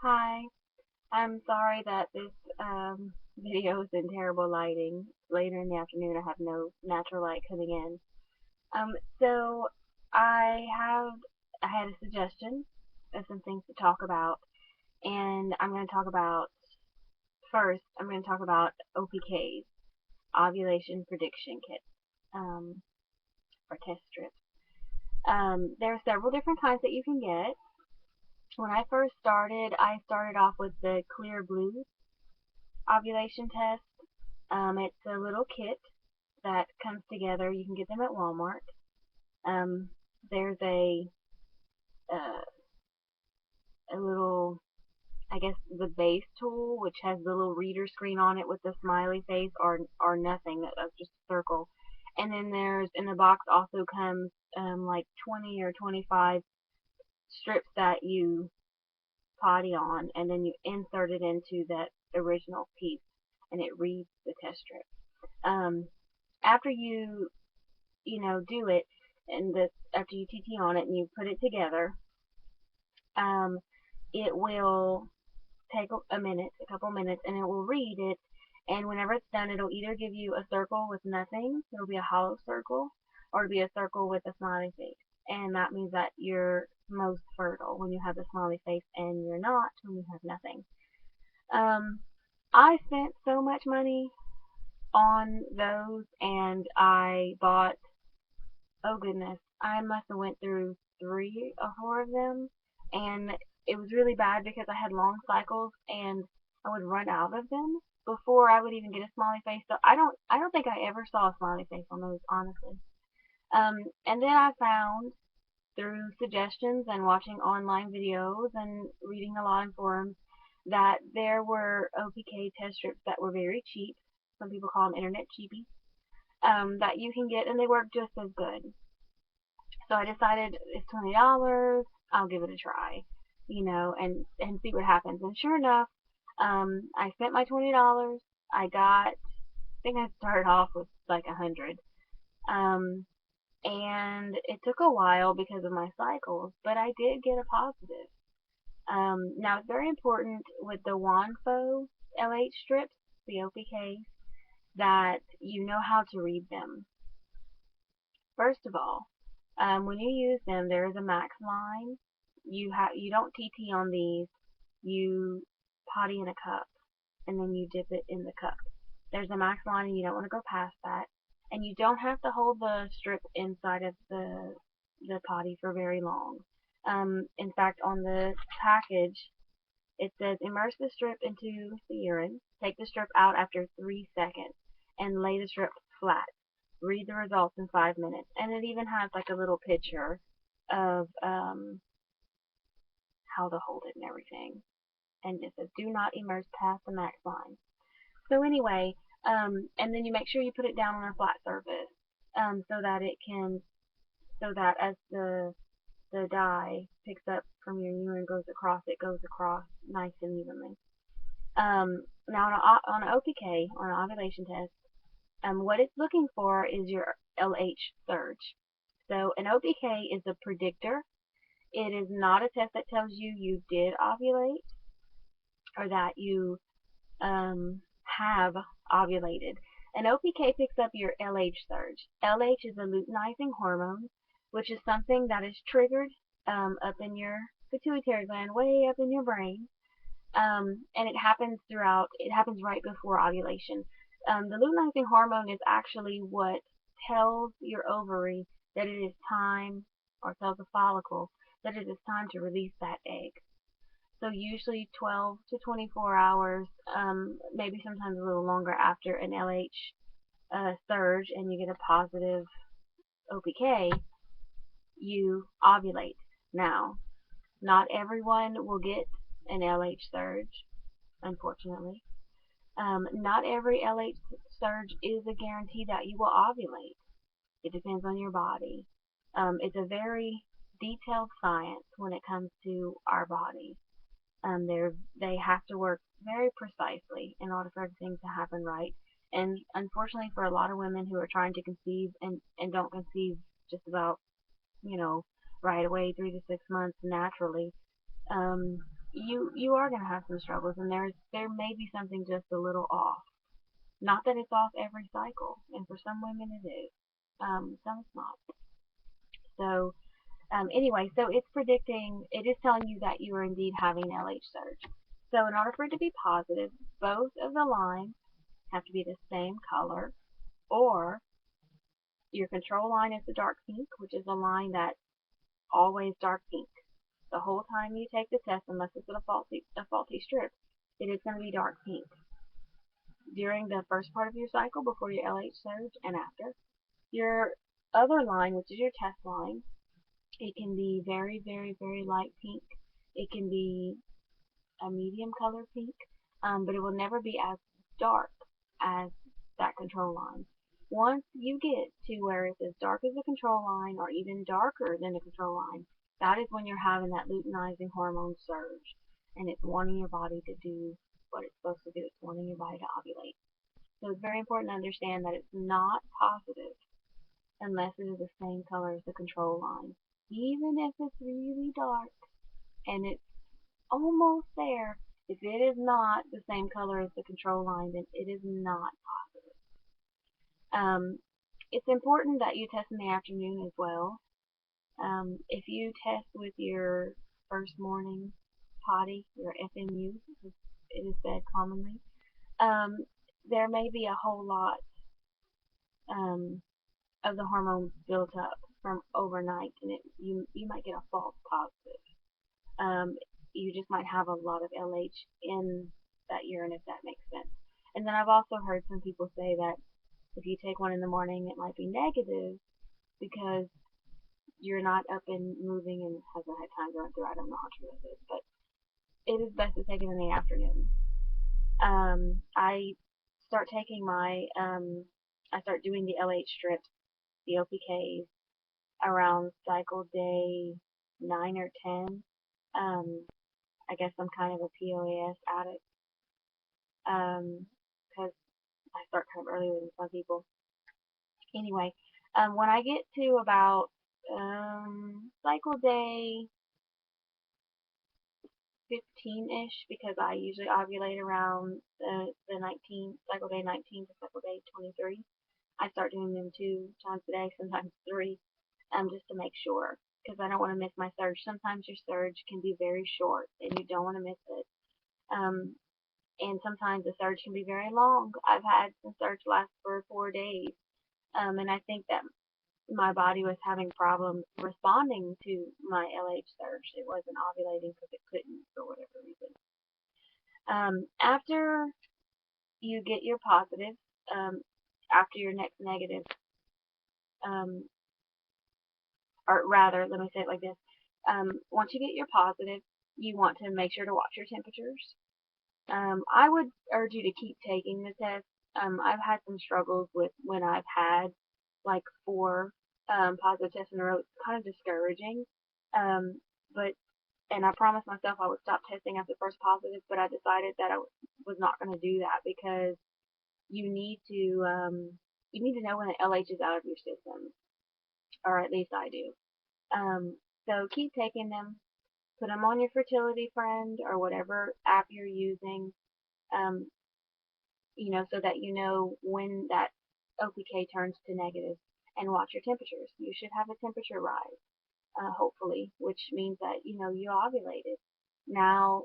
Hi, I'm sorry that this video is in terrible lighting. Later in the afternoon, I have no natural light coming in. So I have I had a suggestion of some things to talk about, and I'm going to talk about first. I'm going to talk about OPKs, ovulation prediction kits, um, or test strips. There are several different kinds that you can get. When I started off with the clear blue ovulation test. It's a little kit that comes together. You can get them at Walmart. Um, there's uh, a little, I guess, the base tool, which has the little reader screen on it with the smiley face or nothing, just a circle. And then there's in the box also comes like 20 or 25 strips that you potty on, and then you insert it into that original piece, and it reads the test strip. Um, After do it, and after you TT on it and you put it together, um, it will take a couple minutes, and it will read it. And whenever it's done, it'll either give you a circle with nothing, it'll be a hollow circle, or it'll be a circle with a smiley face. And that means that you're most fertile when you have the smiley face, and you're not when you have nothing. Um, I spent so much money on those, and I bought, oh goodness, I must have went through 3 or 4 of them, and it was really bad because I had long cycles and I would run out of them before I would even get a smiley face. So I don't think I ever saw a smiley face on those, honestly. And then I found through suggestions and watching online videos and reading a lot in forums that there were OPK test strips that were very cheap. Some people call them internet cheapies. That you can get, and they work just as good. So I decided it's $20. I'll give it a try, and see what happens. And sure enough, I spent my $20. I think I started off with like 100. Um, and it took a while because of my cycles, but I did get a positive. Now it's very important with the Wondfo LH strips, the OPKs, that you know how to read them. First of all, when you use them, there is a max line. You don't TT on these. You potty in a cup, and then you dip it in the cup. There's a max line, and you don't want to go past that. And you don't have to hold the strip inside of the potty for very long. In fact, on the package, it says immerse the strip into the urine. Take the strip out after 3 seconds, and lay the strip flat. Read the results in 5 minutes. And it even has like a little picture of how to hold it and everything. And it says do not immerse past the max line. So anyway, and then you make sure you put it down on a flat surface, so that so that as the dye picks up from your urine it goes across nice and evenly. Now on an OPK, on an ovulation test, what it's looking for is your LH surge. So an OPK is a predictor. It is not a test that tells you did ovulate or that you have ovulated. An OPK picks up your LH surge. LH is a luteinizing hormone, which is something that is triggered up in your pituitary gland, way up in your brain, and it happens right before ovulation. The luteinizing hormone is actually what tells your ovary that it is time, or tells the follicle that it is time to release that egg. So usually 12 to 24 hours, maybe sometimes a little longer after an LH surge and you get a positive OPK, you ovulate. Now, not everyone will get an LH surge, unfortunately. Not every LH surge is a guarantee that you will ovulate. It depends on your body. It's a very detailed science when it comes to our bodies. They have to work very precisely in order for everything to happen right. And unfortunately, for a lot of women who are trying to conceive and don't conceive just about, right away, 3 to 6 months naturally, you are going to have some struggles, and there may be something just a little off. Not that it's off every cycle, and for some women it is. Some it's not. So anyway, so it's predicting, it is telling you that you are indeed having LH surge. So in order for it to be positive, both of the lines have to be the same color, or your control line is the dark pink, which is a line that's always dark pink. The whole time you take the test, unless it's a faulty strip, it is going to be dark pink. During the first part of your cycle, before your LH surge, and after. Your other line, which is your test line, it can be very, very, very light pink. It can be a medium color pink, but it will never be as dark as that control line. Once you get to where it's as dark as the control line, or even darker than the control line, that is when you're having that luteinizing hormone surge, and it's wanting your body to do what it's supposed to do. It's wanting your body to ovulate. So it's very important to understand that it's not positive unless it is the same color as the control line. Even if it's really dark and it's almost there, if it is not the same color as the control line, then it is not positive. It's important that you test in the afternoon as well. If you test with your first morning potty, your FMU, as it is said commonly, there may be a whole lot um, of the hormones built up from overnight, and you might get a false positive. You just might have a lot of LH in that urine, if that makes sense. And then I've also heard some people say that if you take one in the morning, it might be negative because you're not up and moving and hasn't had time to run through. I don't know how true this is, but it is best to take it in the afternoon. I start taking I start doing the LH strips, the OPKs, around cycle day 9 or 10. I guess I'm kind of a POAS addict because I start kind of earlier than some people. Anyway, when I get to about cycle day 15-ish, because I usually ovulate around the 19, cycle day 19 to cycle day 23, I start doing them 2 times a day, sometimes 3, just to make sure, because I don't want to miss my surge. Sometimes your surge can be very short, and you don't want to miss it. And sometimes the surge can be very long. I've had some surge last for 4 days, and I think that my body was having problems responding to my LH surge. It wasn't ovulating because it couldn't for whatever reason. After you get your positive, after your next negative, or rather, let me say it like this. Once you get your positive, you want to make sure to watch your temperatures. I would urge you to keep taking the test. I've had some struggles with when I've had like 4 positive tests in a row. It's kind of discouraging. But and I promised myself I would stop testing after the first positive, but I decided that I was not going to do that because you need to know when the LH is out of your system, or at least I do. So keep taking them. Put them on your fertility friend or whatever app you're using, so that you know when that OPK turns to negative, and watch your temperatures. You should have a temperature rise, hopefully, which means that, you ovulated. Now,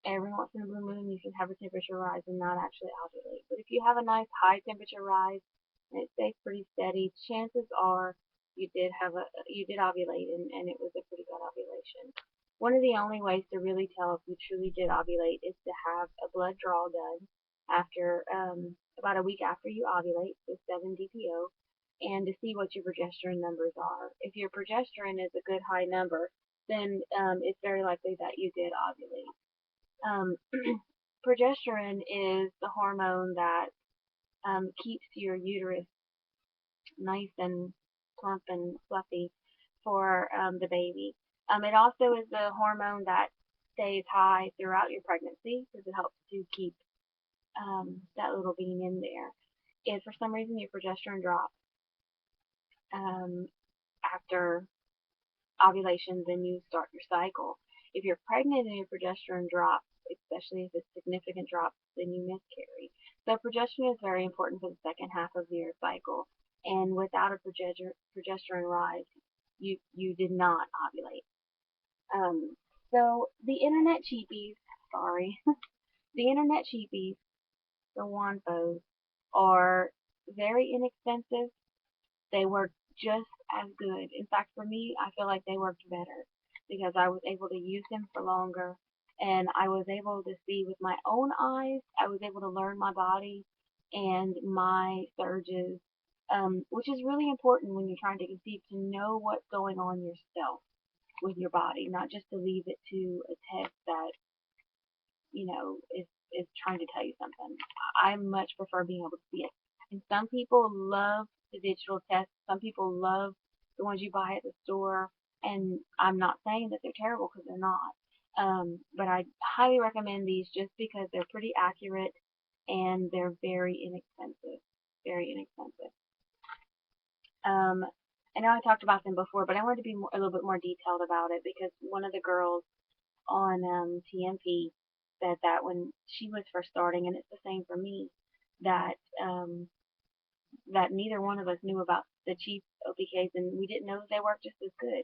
every once in a blue moon, you can have a temperature rise and not actually ovulate. But if you have a nice high temperature rise and it stays pretty steady, chances are you did ovulate, and it was a pretty good ovulation. One of the only ways to really tell if you truly did ovulate is to have a blood draw done after about a week after you ovulate, so 7-DPO, and to see what your progesterone numbers are. If your progesterone is a good high number, then it's very likely that you did ovulate. Progesterone is the hormone that keeps your uterus nice and plump and fluffy for the baby. It also is the hormone that stays high throughout your pregnancy because it helps to keep that little being in there. If for some reason your progesterone drops after ovulation, then you start your cycle. if you're pregnant and your progesterone drops, especially if it's significant drops, then you miscarry. So progesterone is very important for the second half of your cycle. And without a progesterone rise, you did not ovulate. So the internet cheapies, sorry, the internet cheapies, the Wondfos, are very inexpensive. They work just as good. In fact, for me, I feel like they worked better because I was able to use them for longer and I was able to see with my own eyes. I was able to learn my body and my surges, which is really important when you're trying to conceive, to know what's going on yourself with your body, not just to leave it to a test that, is trying to tell you something. I much prefer being able to see it. And some people love the digital tests. Some people love the ones you buy at the store. And I'm not saying that they're terrible because they're not. But I highly recommend these just because they're pretty accurate and they're very inexpensive. Very inexpensive. I know I talked about them before, but I wanted to be a little bit more detailed about it because one of the girls on TMP said that when she was first starting, and it's the same for me, that that neither one of us knew about the cheap OPKs, and we didn't know that they worked just as good.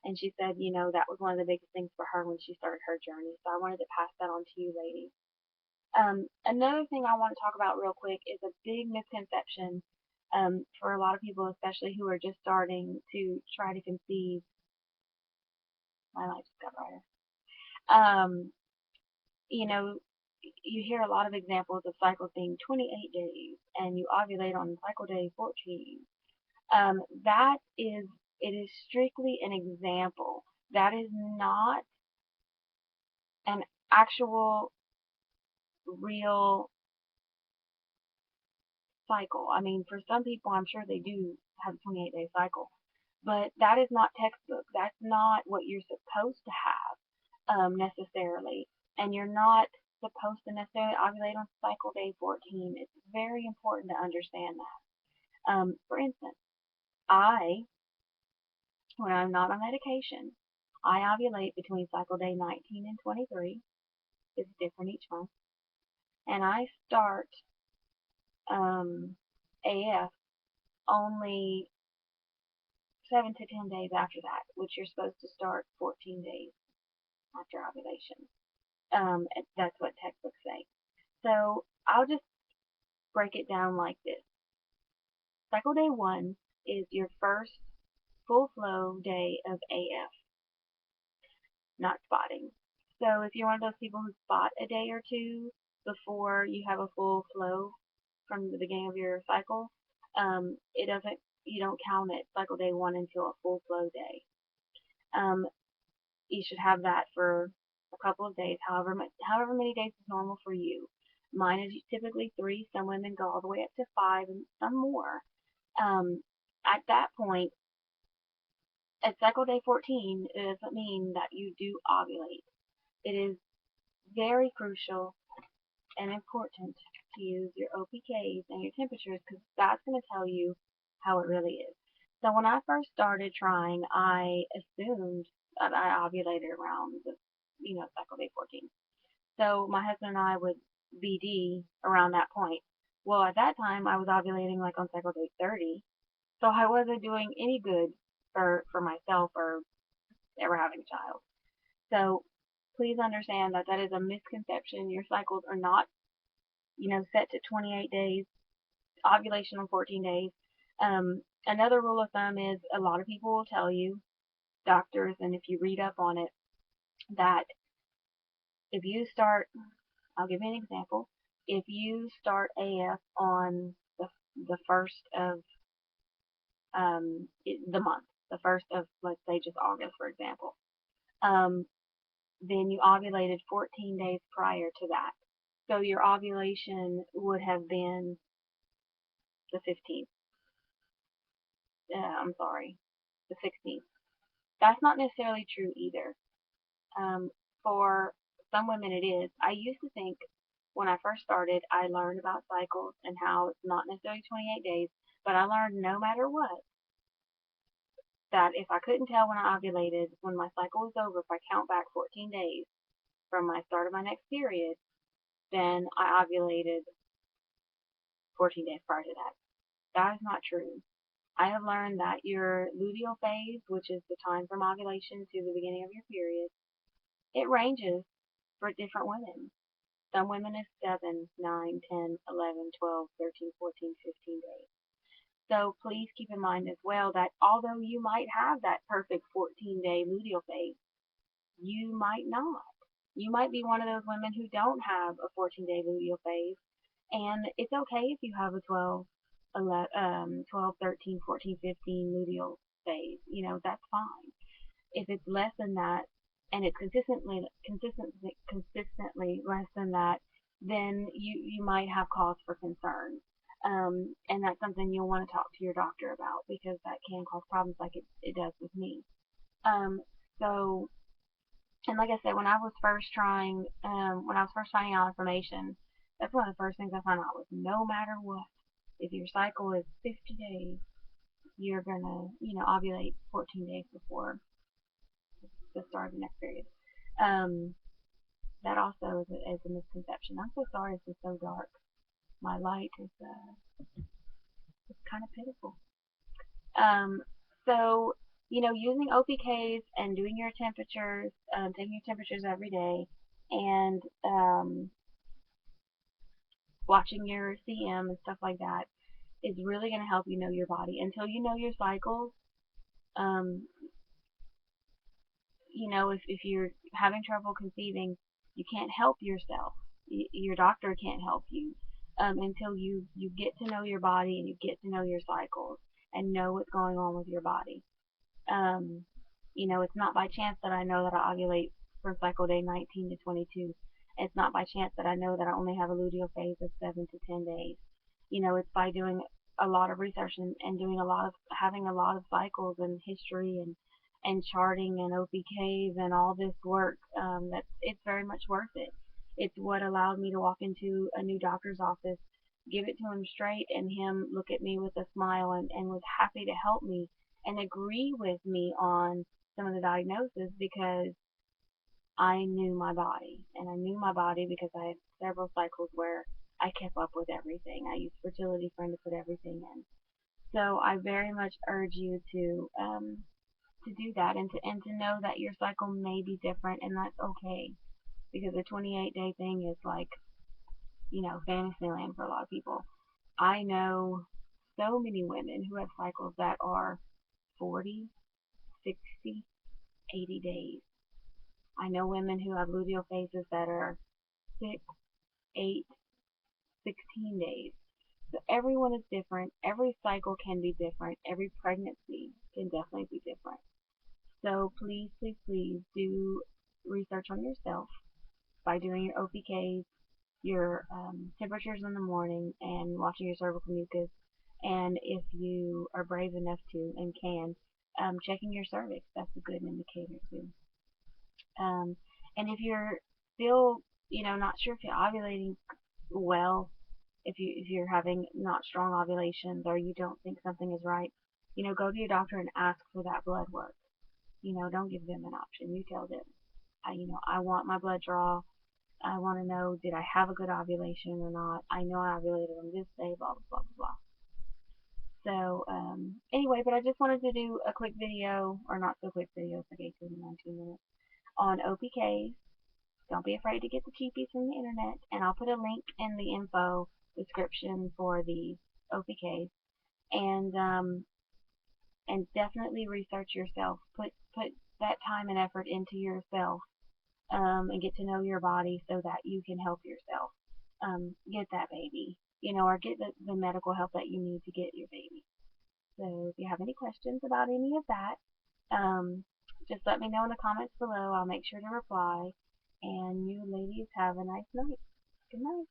And she said, that was one of the biggest things for her when she started her journey. So I wanted to pass that on to you, ladies. Another thing I want to talk about real quick is a big misconception for a lot of people, especially who are just starting to try to conceive. My light just got brighter. Um, you know, you hear a lot of examples of cycles being 28 days and you ovulate on cycle day 14. That is, it is strictly an example. That is not an actual real cycle. I mean, for some people, I'm sure they do have a 28-day cycle, but that is not textbook. That's not what you're supposed to have necessarily, and you're not supposed to necessarily ovulate on cycle day 14. It's very important to understand that. For instance, when I'm not on medication, I ovulate between cycle day 19 and 23. It's different each month, and I start AF only 7 to 10 days after that, which you're supposed to start 14 days after ovulation. That's what textbooks say. So I'll just break it down like this. Cycle day 1 is your first full flow day of AF, not spotting. So if you're one of those people who spot a day or two before you have a full flow from the beginning of your cycle, you don't count it cycle day 1 until a full flow day. You should have that for a couple of days, however many days is normal for you. Mine is typically 3. Some women go all the way up to 5, and some more. At that point, at cycle day 14, it doesn't mean that you do ovulate. It is very crucial and important to use your OPKs and your temperatures because that's going to tell you how it really is. So when I first started trying, I assumed that I ovulated around cycle day 14. So my husband and I would BD around that point. Well, at that time, I was ovulating like on cycle day 30, so I wasn't doing any good for myself or ever having a child. So please understand that that is a misconception. Your cycles are not, set to 28 days, ovulation on 14 days. Another rule of thumb is a lot of people will tell you, doctors, and if you read up on it, that if you start, I'll give you an example. If you start AF on the first of the month, the first of, let's say, just August, for example, then you ovulated 14 days prior to that. So your ovulation would have been the 15th. I'm sorry, the 16th. That's not necessarily true either. For some women it is. I used to think when I first started, I learned about cycles and how it's not necessarily 28 days, but I learned no matter what, that if I couldn't tell when I ovulated, when my cycle was over, if I count back 14 days from my start of my next period, then I ovulated 14 days prior to that. That is not true. I have learned that your luteal phase, which is the time from ovulation to the beginning of your period, it ranges for different women. Some women is 7, 9, 10, 11, 12, 13, 14, 15 days. So please keep in mind as well that although you might have that perfect 14-day luteal phase, you might not. You might be one of those women who don't have a 14-day luteal phase, and it's okay if you have a 12, 13, 14, 15 luteal phase. That's fine. If it's less than that, and it's consistently less than that, then you might have cause for concern. And that's something you'll want to talk to your doctor about, because that can cause problems like it does with me. Um, so, and like I said, when I was first trying out information, that's one of the first things I found out was no matter what, if your cycle is 50 days, you're gonna, ovulate 14 days before the start of the next period. Um, that also is a misconception. I'm so sorry this is so dark. My light is it's kind of pitiful. Um, so, using OPKs and doing your temperatures, taking your temperatures every day, and watching your CM and stuff like that is really going to help you know your body. Until you know your cycles, um, if you're having trouble conceiving, you can't help yourself. Your doctor can't help you until you get to know your body and you get to know your cycles and know what's going on with your body. Um, it's not by chance that I know that I ovulate from cycle day 19 to 22. It's not by chance that I know that I only have a luteal phase of 7 to 10 days. It's by doing a lot of research and having a lot of cycles and history and charting and OPKs and all this work, that it's very much worth it. It's what allowed me to walk into a new doctor's office, give it to him straight, and him look at me with a smile and was happy to help me and agree with me on some of the diagnosis, because I knew my body. And I knew my body because I had several cycles where I kept up with everything. I used Fertility Friend to put everything in. So I very much urge you to do that, and to know that your cycle may be different, and that's okay, because the 28-day thing is like, fantasy land for a lot of people. I know so many women who have cycles that are 40, 60, 80 days. I know women who have luteal phases that are 6, 8, 16 days. So everyone is different. Every cycle can be different. Every pregnancy can definitely be different. So please, please, please do research on yourself by doing your OPKs, your temperatures in the morning, and watching your cervical mucus. And if you are brave enough to and can, checking your cervix. That's a good indicator too. Um, and if you're still, not sure if you're ovulating well, if you're having not strong ovulations, or you don't think something is right, go to your doctor and ask for that blood work. Don't give them an option. You tell them, I want my blood draw. I want to know, did I have a good ovulation or not? I know I ovulated on this day, blah, blah, blah, blah. So, anyway, but I just wanted to do a quick video, or not so quick video, it's like 18 to 19 minutes, on OPKs. Don't be afraid to get the cheapies from the internet, and I'll put a link in the info description for the OPKs. And definitely research yourself. Put that time and effort into yourself, and get to know your body so that you can help yourself get that baby, or get the medical help that you need to get your baby. So if you have any questions about any of that, just let me know in the comments below. I'll make sure to reply. And you ladies have a nice night. Good night.